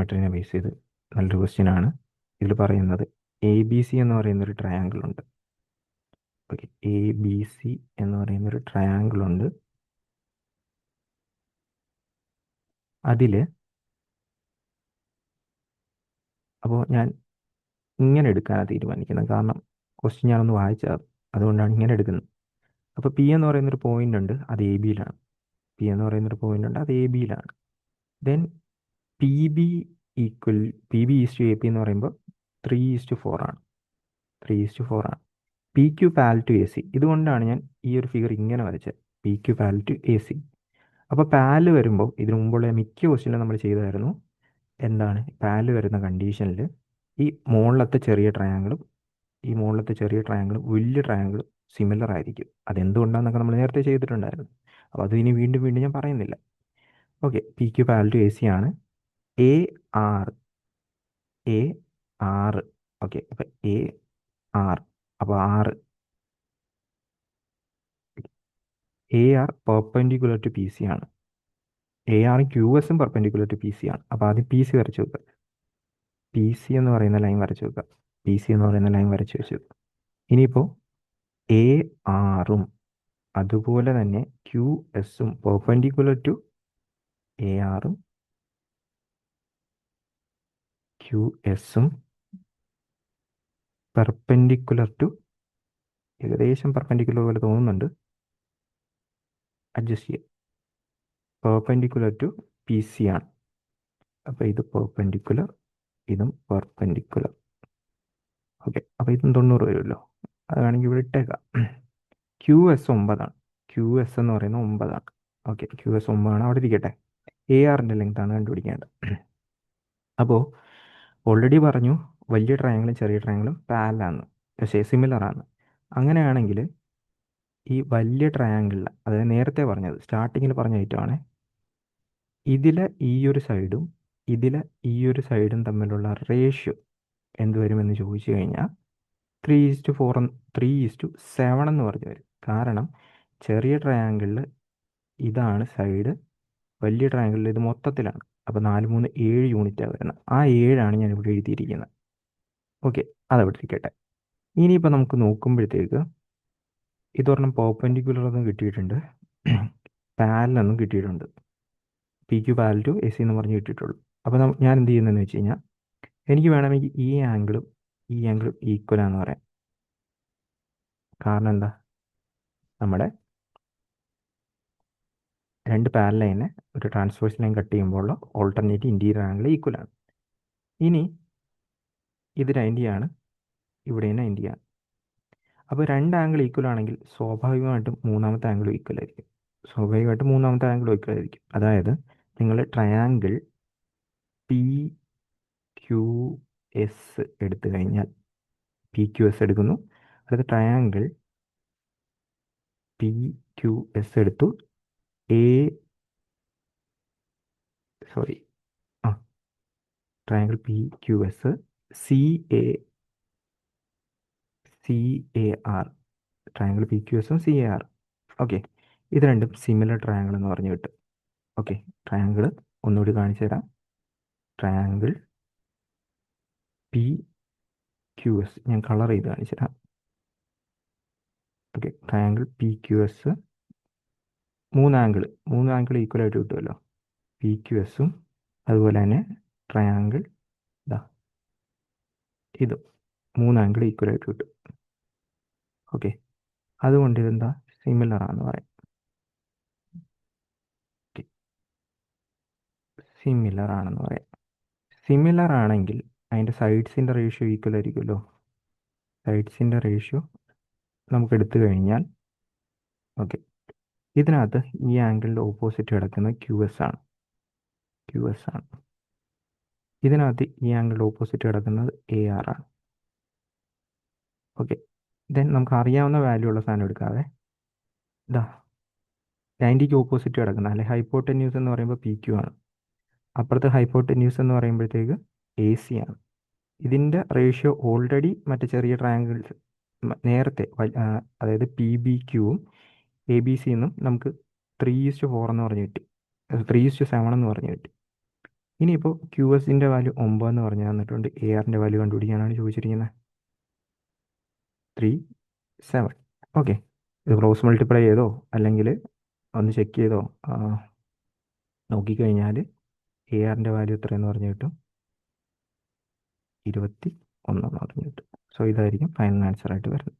ട്രയാഗണോമെട്രീനെ base ചെയ്ത് നല്ലൊരു question ആണ്. ഇതിൽ പറയുന്നത് ABC എന്ന് പറയുന്നൊരു ട്രയാങ്കിൾ ഉണ്ട്. ഓക്കെ, ABC എന്ന് പറയുന്നൊരു ട്രയാങ്കിൾ ഉണ്ട്. അതിൽ അപ്പോൾ ഞാൻ ഇങ്ങനെ എടുക്കാനാണ് തീരുമാനിക്കുന്നത്. കാരണം ക്വസ്റ്റ്യൻ ഞാനൊന്ന് വായിച്ചത്, അതുകൊണ്ടാണ് ഇങ്ങനെ എടുക്കുന്നത്. അപ്പോൾ P എന്ന് പറയുന്നൊരു പോയിന്റ് ഉണ്ട്, അത് AB-യിലാണ്. P എന്ന് പറയുന്നൊരു പോയിന്റ് ഉണ്ട്, അത് AB-യിലാണ്. Then PB equal PB is to AP എന്ന് പറയുമ്പോൾ 3:4 ആണ്. 3:4 ആണ്. PQ parallel to AC. ഇതുകൊണ്ടാണ് ഞാൻ ഈ ഒരു ഫിഗർ ഇങ്ങനെ വരച്ചത്, PQ പാരലൽ ടു AC. അപ്പോൾ പാരലൽ വരുമ്പോൾ ഇതിനു മുമ്പുള്ള മിക്ക ക്വസ്റ്റ്യനിലും നമ്മൾ ചെയ്തായിരുന്നു, എന്താണ് പാരലൽ വരുന്ന കണ്ടീഷനിൽ ഈ മുകളിലത്തെ ചെറിയ ട്രയാങ്കിളും വലിയ ട്രയാങ്കിളും സിമിലർ ആയിരിക്കും. അതെന്തുകൊണ്ടാണെന്നൊക്കെ നമ്മൾ നേരത്തെ ചെയ്തിട്ടുണ്ടായിരുന്നു. അപ്പോൾ അത് ഇനി വീണ്ടും വീണ്ടും ഞാൻ പറയുന്നില്ല. Okay, PQ parallel to AC ആണ്. AR ഓക്കെ, അപ്പോൾ AR, അപ്പോൾ AR പെർപെൻഡിക്കുലർ ടു PC ആണ്. AR QSും പെർപെൻഡിക്കുലർ ടു PC ആണ്. അപ്പോൾ ആദ്യം PC വരച്ചു വെക്കുക. PC എന്ന് പറയുന്ന ലൈൻ വരച്ചു വെക്കുക. PC എന്ന് പറയുന്ന ലൈൻ വരച്ചു വെച്ചു. ഇനിയിപ്പോൾ ARും അതുപോലെ തന്നെ QSും പെർപെൻഡിക്കുലർ ടു ARും QSും പെർപെൻഡിക്കുലർ ടു, ഏകദേശം പെർപെൻഡിക്കുലർ പോലെ തോന്നുന്നുണ്ട്, അഡ്ജസ്റ്റ് ചെയ്യുക, പെർപെൻഡിക്കുലർ ടു PC ആണ്. അപ്പോൾ ഇത് പെർപെൻഡിക്കുലർ, ഇതും പെർപെൻഡിക്കുലർ. ഓക്കെ, അപ്പോൾ ഇതും 90 വരുമല്ലോ. അത് വേണമെങ്കിൽ ഇവിടെ ഇട്ടേക്കാം. QS 9 ആണ്. QS എന്ന് പറയുന്നത് 9 ആണ്. ഓക്കെ, QS 9 ആണ്, അവിടെ ഇരിക്കട്ടെ. ARൻ്റെ ലെങ്ത് ആണ് കണ്ടുപിടിക്കേണ്ടത്. അപ്പോൾ ഓൾറെഡി പറഞ്ഞു വലിയ ട്രയാങ്കിളും ചെറിയ ട്രയാങ്കിളും പാരലാണ്, പക്ഷേ സിമിലർ ആണ്. അങ്ങനെയാണെങ്കിൽ ഈ വലിയ ട്രയാങ്കിളിൽ, അതായത് നേരത്തെ പറഞ്ഞത് സ്റ്റാർട്ടിങ്ങിൽ പറഞ്ഞ ഐറ്റമാണ്, ഇതിലെ ഈ ഒരു സൈഡും ഇതിലെ ഈ ഒരു സൈഡും തമ്മിലുള്ള റേഷ്യോ എന്ത് വരുമെന്ന് ചോദിച്ചു കഴിഞ്ഞാൽ 3:4 3:7 എന്ന് പറഞ്ഞു വരും. കാരണം ചെറിയ ട്രയാങ്കിളിൽ ഇതാണ് സൈഡ്, വലിയ ട്രയാങ്കിളിൽ ഇത് മൊത്തത്തിലാണ്. അപ്പോൾ 4 3 7 യൂണിറ്റാണ് വരുന്നത്. ആ 7 ഞാൻ ഇവിടെ എഴുതിയിരിക്കുന്നത്. ഓക്കെ, അതവിടെ ഇരിക്കട്ടെ. ഇനിയിപ്പോൾ നമുക്ക് നോക്കുമ്പോഴത്തേക്ക് ഇതൊരെണ്ണം പെർപെൻഡിക്കുലർ എന്നും കിട്ടിയിട്ടുണ്ട്, പാരലൽ എന്നും കിട്ടിയിട്ടുണ്ട്. PQ പാരലൽ ടു AC എന്ന് പറഞ്ഞ് കിട്ടിയിട്ടുള്ളൂ. അപ്പോൾ ഞാൻ എന്ത് ചെയ്യുന്നതെന്ന് വെച്ച് കഴിഞ്ഞാൽ, എനിക്ക് വേണമെങ്കിൽ ഈ ആംഗിളും ഈക്വലാന്ന് പറയാം. കാരണം എന്താ, നമ്മുടെ രണ്ട് പാരലൽ ലൈനെ ഒരു ട്രാൻസ്വേഴ്സ് ലൈൻ കട്ട് ചെയ്യുമ്പോൾ ഓൾട്ടർനേറ്റ് ഇൻറ്റീരിയർ ആംഗിൾ ഈക്വലാണ്. ഇനി ഇത് 90 ആണ്, ഇവിടെ 90 ആണ്. അപ്പോൾ രണ്ട് ആംഗിൾ ഈക്വൽ ആണെങ്കിൽ സ്വാഭാവികമായിട്ടും മൂന്നാമത്തെ ആംഗിൾ ഈക്വൽ ആയിരിക്കും. അതായത് നിങ്ങൾ ട്രയാങ്കിൾ PQS എടുത്തു കഴിഞ്ഞാൽ, PQS എടുക്കുന്നു, അടുത്ത ട്രയാങ്കിൾ PQS എടുത്തു, ട്രയാങ്കിൾ PQS CAR, ട്രയാങ്കിൾ PQSും CAR. ഓക്കെ, ഇത് രണ്ടും സിമിലർ ട്രയാങ്കിൾ എന്ന് പറഞ്ഞു കിട്ടും. ഓക്കെ, ട്രയാങ്കിൾ ഒന്നുകൂടി കാണിച്ചു തരാം. ട്രയാങ്കിൾ PQS ഞാൻ കളർ ചെയ്ത് കാണിച്ചു തരാം. ഓക്കെ, ട്രയാങ്കിൾ PQS മൂന്ന് ആംഗിൾ ഈക്വൽ ആയിട്ട് കിട്ടുമല്ലോ. PQSും അതുപോലെ തന്നെ ട്രയാങ്കിൾ ഇതും 3 ആംഗിൾ ഈക്വൽ ആയിട്ട് കിട്ടും. ഓക്കെ, അതുകൊണ്ട് ഇതെന്താ സിമിലർ ആണെന്ന് പറയാം. സിമിലർ ആണെങ്കിൽ അതിൻ്റെ സൈഡ്സിൻ്റെ റേഷ്യോ ഈക്വൽ ആയിരിക്കുമല്ലോ. സൈഡ്സിൻ്റെ റേഷ്യോ നമുക്ക് എടുത്തു കഴിഞ്ഞാൽ, ഓക്കെ, ഇതിനകത്ത് ഈ ആംഗിളിൻ്റെ ഓപ്പോസിറ്റ് കിടക്കുന്നത് QS ആണ്. ഇതിനകത്ത് ഈ ആംഗിളിൻ്റെ ഓപ്പോസിറ്റ് കിടക്കുന്നത് AR ആണ്. ഓക്കെ, ദെൻ നമുക്ക് അറിയാവുന്ന വാല്യൂ ഉള്ള സാധനം എടുക്കാതെ, 90ക്ക് ഓപ്പോസിറ്റ് കിടക്കുന്ന, അല്ലെങ്കിൽ ഹൈപ്പോട്ടന്യൂസ് എന്ന് പറയുമ്പോൾ PQ ആണ്. അപ്പുറത്തെ ഹൈപ്പോട്ടന്യൂസ് എന്ന് പറയുമ്പോഴത്തേക്ക് AC ആണ്. ഇതിൻ്റെ റേഷ്യോ ഓൾറെഡി മറ്റേ ചെറിയ ട്രയാങ്കിൾസ് നേരത്തെ, അതായത് PBQവും ABC എന്നും നമുക്ക് 3:4 എന്ന് പറഞ്ഞ് കിട്ടി, 3:7 എന്ന് പറഞ്ഞ് കിട്ടി. ഇനിയിപ്പോൾ ക്യു എസിൻ്റെ വാല്യൂ 9 എന്ന് പറഞ്ഞാൽ തന്നിട്ടുണ്ട്. എ ആറിൻ്റെ വാല്യൂ കണ്ടുപിടിക്കാനാണ് ചോദിച്ചിരിക്കുന്നത്. 3 7. ഓക്കെ, ഇത് ക്രോസ് മൾട്ടിപ്ലൈ ചെയ്തോ അല്ലെങ്കിൽ ഒന്ന് ചെക്ക് ചെയ്തോ നോക്കിക്കഴിഞ്ഞാൽ എ ആറിൻ്റെ വാല്യൂ എത്രയെന്ന് പറഞ്ഞു കിട്ടും, 21 എന്ന് പറഞ്ഞു കിട്ടും. സോ ഇതായിരിക്കും ഫൈനൽ ആൻസർ ആയിട്ട് വരുന്നത്.